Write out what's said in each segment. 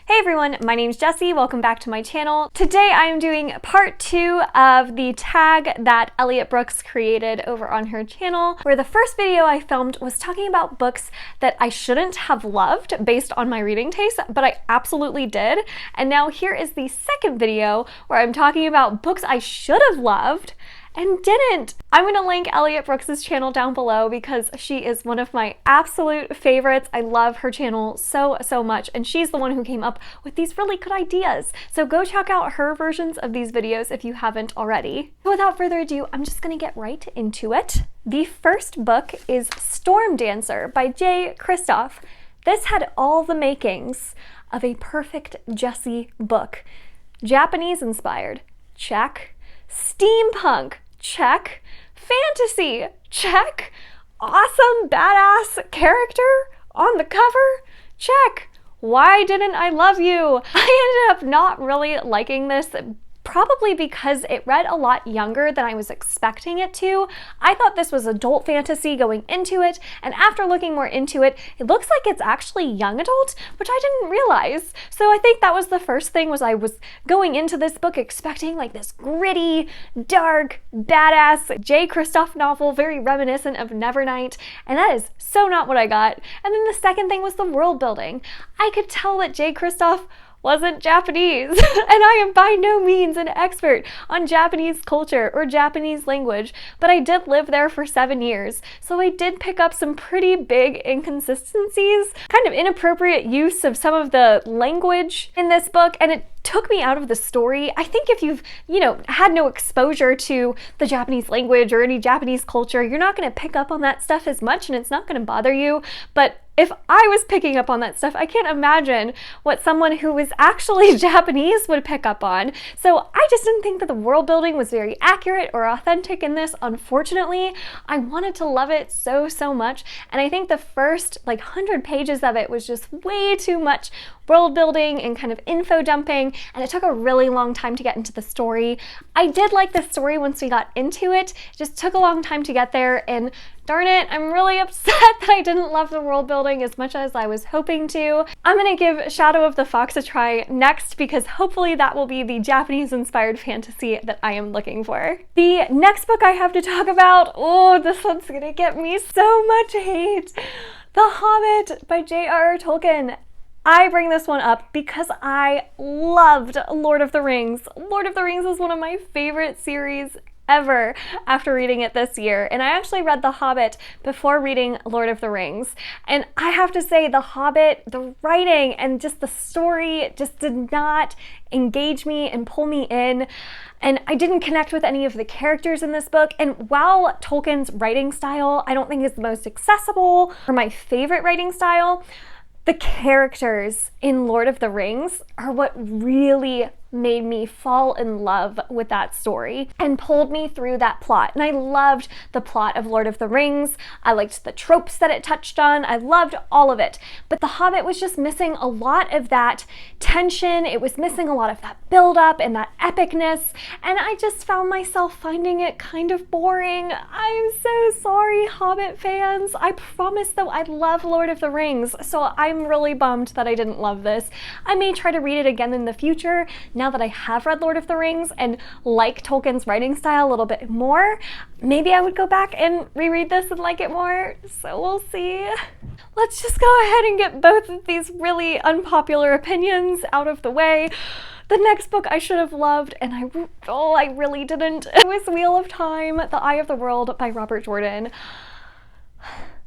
Hey everyone, my name's Jessie. Welcome back to my channel. Today I am doing part 2 of the tag that Elliot Brooks created over on her channel, where the first video I filmed was talking about books that I shouldn't have loved based on my reading taste, but I absolutely did. And now here is the second video where I'm talking about books I should have loved and didn't. I'm gonna link Elliot Brooks' channel down below because she is one of my absolute favorites. I love her channel so much, and she's the one who came up with these really good ideas. So go check out her versions of these videos if you haven't already. Without further ado, I'm just gonna get right into it. The first book is Storm Dancer by Jay Kristoff. This had all the makings of a perfect Jessie book. Japanese inspired, check. Steampunk, check. Fantasy, check. Awesome, badass character on the cover, check. Why didn't I love you? I ended up not really liking this, probably because it read a lot younger than I was expecting it to. I thought this was adult fantasy going into it, and after looking more into it, it looks like it's actually young adult, which I didn't realize. So I think that was the first thing, was I was going into this book expecting like this gritty, dark, badass Jay Kristoff novel, very reminiscent of Nevernight, and that is so not what I got. And then the second thing was the world building. I could tell that Jay Kristoff wasn't Japanese, and I am by no means an expert on Japanese culture or Japanese language, but I did live there for 7 years, so I did pick up some pretty big inconsistencies, kind of inappropriate use of some of the language in this book, and it took me out of the story. I think if you've, had no exposure to the Japanese language or any Japanese culture, you're not going to pick up on that stuff as much, and it's not going to bother you. But if I was picking up on that stuff, I can't imagine what someone who was actually Japanese would pick up on. So I just didn't think that the world building was very accurate or authentic in this, unfortunately. I wanted to love it so much, and I think the first 100 pages of it was just way too much world building and kind of info dumping, and it took a really long time to get into the story. I did like the story once we got into it. It just took a long time to get there, and darn it, I'm really upset that I didn't love the world building as much as I was hoping to. I'm gonna give Shadow of the Fox a try next, because hopefully that will be the Japanese-inspired fantasy that I am looking for. The next book I have to talk about, oh, this one's gonna get me so much hate. The Hobbit by J.R.R. Tolkien. I bring this one up because I loved Lord of the Rings. Lord of the Rings is one of my favorite series ever after reading it this year, and I actually read The Hobbit before reading Lord of the Rings, and I have to say The Hobbit, the writing and just the story just did not engage me and pull me in, and I didn't connect with any of the characters in this book. And while Tolkien's writing style I don't think is the most accessible or my favorite writing style, the characters in Lord of the Rings are what really made me fall in love with that story and pulled me through that plot. And I loved the plot of Lord of the Rings. I liked the tropes that it touched on. I loved all of it. But The Hobbit was just missing a lot of that tension. It was missing a lot of that build-up and that epicness, and I just found myself finding it kind of boring. I'm so sorry, Hobbit fans. I promise though, I love Lord of the Rings, so I'm really bummed that I didn't love this. I may try to read it again in the future, now that I have read Lord of the Rings and like Tolkien's writing style a little bit more. Maybe I would go back and reread this and like it more, so we'll see. Let's just go ahead and get both of these really unpopular opinions out of the way. The next book I should have loved, and I really didn't. It was Wheel of Time, The Eye of the World by Robert Jordan.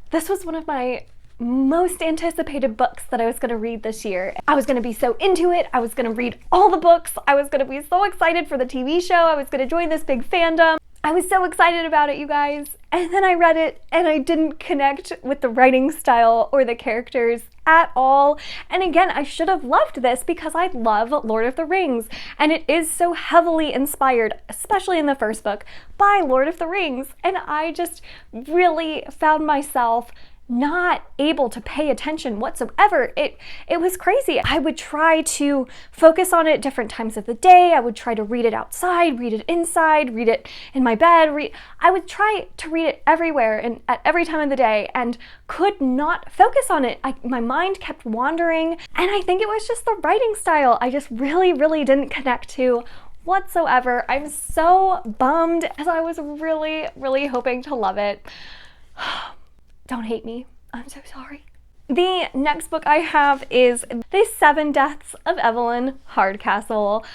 This was one of my most anticipated books that I was going to read this year. I was going to be so into it. I was going to read all the books. I was going to be so excited for the TV show. I was going to join this big fandom. I was so excited about it, you guys. And then I read it and I didn't connect with the writing style or the characters at all. And again, I should have loved this because I love Lord of the Rings, and it is so heavily inspired, especially in the first book, by Lord of the Rings. And I just really found myself not able to pay attention whatsoever. It was crazy. I would try to focus on it at different times of the day. I would try to read it outside, read it inside, read it in my bed. I would try to read it everywhere and at every time of the day and could not focus on it. My mind kept wandering, and I think it was just the writing style I just really didn't connect to whatsoever. I'm so bummed as I was really hoping to love it. Don't hate me. I'm so sorry. The next book I have is The 7 Deaths of Evelyn Hardcastle.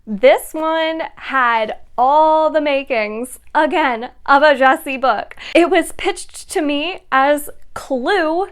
This one had all the makings, again, of a Jessie book. It was pitched to me as Clue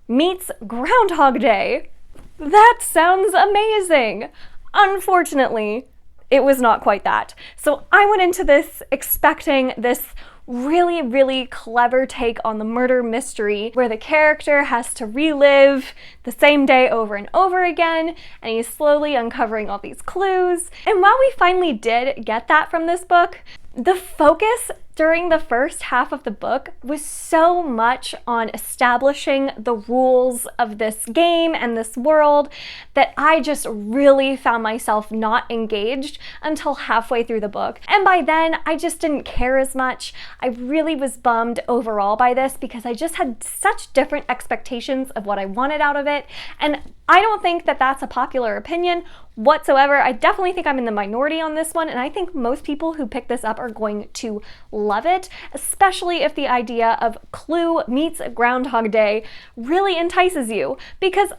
meets Groundhog Day. That sounds amazing. Unfortunately, it was not quite that. So I went into this expecting this really clever take on the murder mystery where the character has to relive the same day over and over again, and he's slowly uncovering all these clues. And while we finally did get that from this book, the focus during the first half of the book was so much on establishing the rules of this game and this world that I just really found myself not engaged until halfway through the book. And by then, I just didn't care as much. I really was bummed overall by this because I just had such different expectations of what I wanted out of it. And I don't think that that's a popular opinion whatsoever. I definitely think I'm in the minority on this one, and I think most people who pick this up are going to love it, especially if the idea of Clue meets Groundhog Day really entices you, because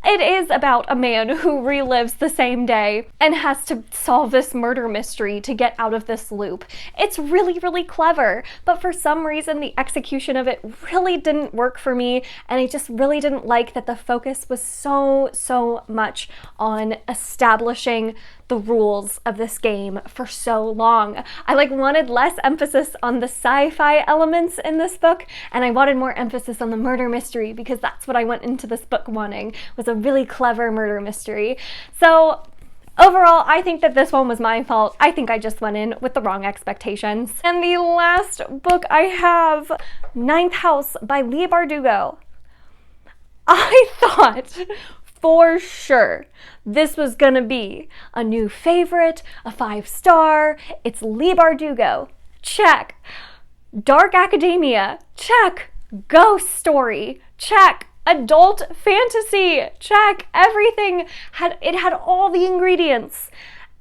it is about a man who relives the same day and has to solve this murder mystery to get out of this loop. It's really clever, but for some reason the execution of it really didn't work for me, and I just really didn't like that the focus was so much on establishing the rules of this game for so long. I wanted less emphasis on the sci-fi elements in this book, and I wanted more emphasis on the murder mystery because that's what I went into this book wanting, was a really clever murder mystery. So overall, I think that this one was my fault. I think I just went in with the wrong expectations. And the last book I have, Ninth House by Leigh Bardugo. I thought for sure this was gonna be a new favorite, a 5-star. It's Leigh Bardugo. Check. Dark academia. Check. Ghost story. Check. Adult fantasy. Check. Everything had all the ingredients.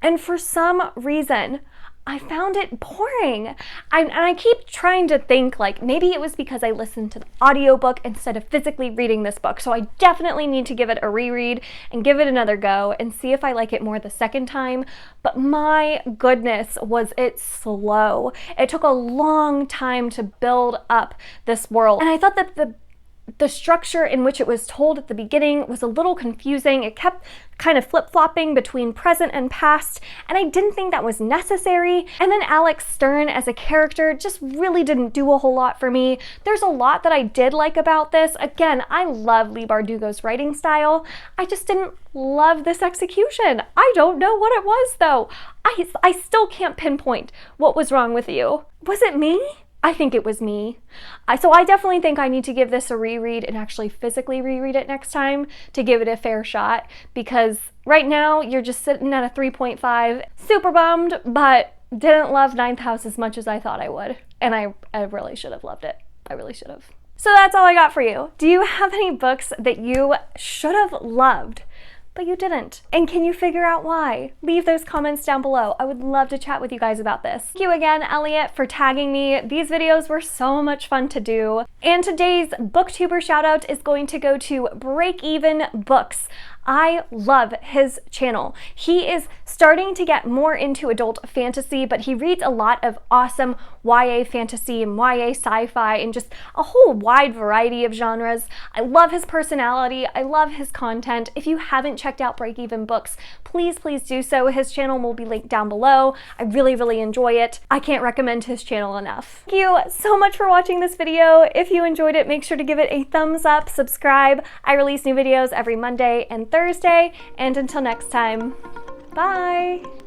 And for some reason, I found it boring. And I keep trying to think maybe it was because I listened to the audiobook instead of physically reading this book. So I definitely need to give it a reread and give it another go and see if I like it more the second time. But my goodness, was it slow. It took a long time to build up this world. And I thought that the structure in which it was told at the beginning was a little confusing. It kept kind of flip-flopping between present and past, and I didn't think that was necessary. And then Alex Stern as a character just really didn't do a whole lot for me. There's a lot that I did like about this. Again, I love Leigh Bardugo's writing style. I just didn't love this execution. I don't know what it was though. I still can't pinpoint what was wrong with you. Was it me? I think it was me. So I definitely think I need to give this a reread and actually physically reread it next time to give it a fair shot, because right now you're just sitting at a 3.5. Super bummed, but didn't love Ninth House as much as I thought I would. And I really should have loved it. I really should have. So that's all I got for you. Do you have any books that you should have loved but you didn't? And can you figure out why? Leave those comments down below. I would love to chat with you guys about this. Thank you again, Elliot, for tagging me. These videos were so much fun to do. And today's Booktuber shoutout is going to go to Break Even Books. I love his channel. He is starting to get more into adult fantasy, but he reads a lot of awesome YA fantasy and YA sci-fi and just a whole wide variety of genres. I love his personality. I love his content. If you haven't checked out Break Even Books, please do so. His channel will be linked down below. I really enjoy it. I can't recommend his channel enough. Thank you so much for watching this video. If you enjoyed it, make sure to give it a thumbs up, subscribe. I release new videos every Monday and Thursday, and until next time, bye!